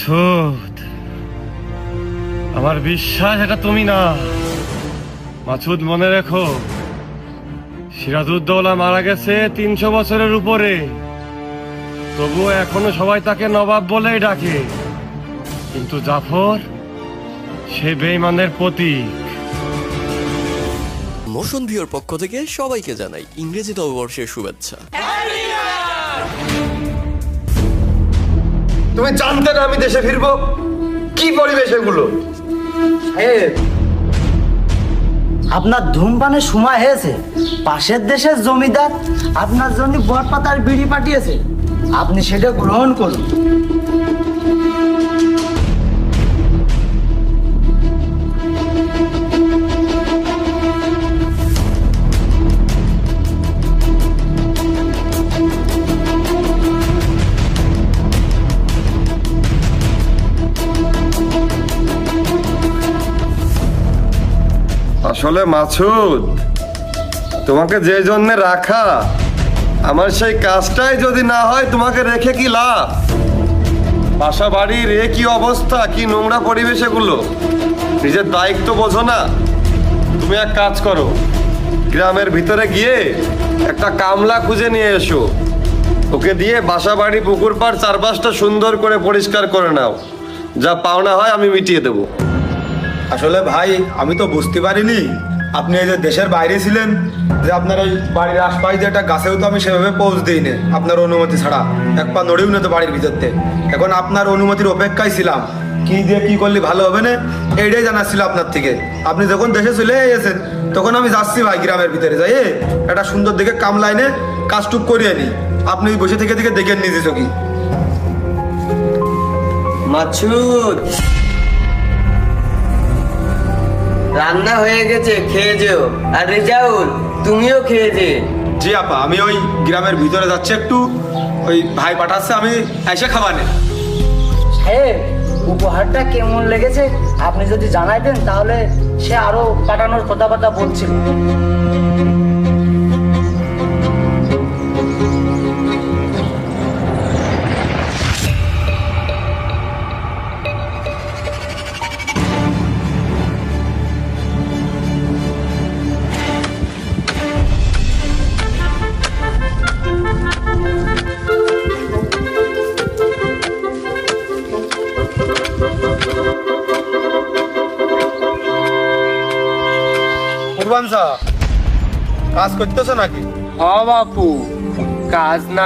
মাছুদ, আমার বিশ্বাস এটা তুমি না। মাছুদ, মনে রেখো, সিরাজউদ্দৌলা মারা গেছে 300 বছরের উপরে, তবুও এখনো সবাই তাকে নবাব বলেই ডাকে। কিন্তু জাফর সে বেঈমানের প্রতীক। মোশন ভিউর পক্ষ থেকে সবাইকে জানাই ইংরেজি নববর্ষের শুভেচ্ছা। তুমি জানতে না আমি দেশে ফিরবো? কি পরিবেশ এগুলো? আপনার ধূমপানের সময় হয়েছে। পাশের দেশের জমিদার আপনার জন্য বটপাতার বিড়ি পাঠিয়েছে, আপনি সেটা গ্রহণ করুন। আসলে মাছুদ, তোমাকে যে জন্য রাখা, আমার সেই কাজটাই যদি না হয় তোমাকে রেখে কি লাভ? বাসা বাড়ির এ কি অবস্থা, কি নোংরা পরিবেশ এগুলো! নিজের দায়িত্ব বোঝো না? তুমি এক কাজ করো, গ্রামের ভিতরে গিয়ে একটা কামলা খুঁজে নিয়ে এসো, ওকে দিয়ে বাসা বাড়ি পুকুর পাড় চারপাশটা সুন্দর করে পরিষ্কার করে নাও। যা পাওনা হয় আমি মিটিয়ে দেবো। আসলে ভাই, আমি তো বুঝতে পারিনি আপনি এই যে দেশের বাইরে ছিলেন, যে আপনার এই বাড়ির আশপাশ যে একটা গাছেও তো আমি সেভাবে পৌঁছ দিই না আপনার অনুমতি ছাড়া, এক পা নড়েও না তো বাড়ির ভিতরতে। এখন আপনার অনুমতির অপেক্ষায় ছিলাম, কি দিয়ে কি করলে ভালো হবে না এইটাই জানাচ্ছিল আপনার থেকে। আপনি যখন দেশে চলে গেছেন তখন আমি যাচ্ছি ভাই গ্রামের ভিতরে, যাই একটা সুন্দর দেখে কাম লাইনে কাজটুক করিয়ে নি। আপনি বসে থেকে থেকে দেখেন নিজে চোখি। মাছুদ, রান্না হয়ে গেছে, খেয়ে যেও। আর রেজাউল, তুমিও খেয়ে যে। জি আপা, আমি ওই গ্রামের ভিতরে যাচ্ছি একটু, ওই ভাই পাঠাচ্ছে, আমি এসে খাবার নেই। সাহেব, উপহারটা কেমন লেগেছে আপনি যদি জানাইতেন তাহলে সে আরো পাঠানোর কথাবার্তা বলছিল। কুরবান সাহ, কাজ করতেছো নাকি? হ বাপু, কাজ না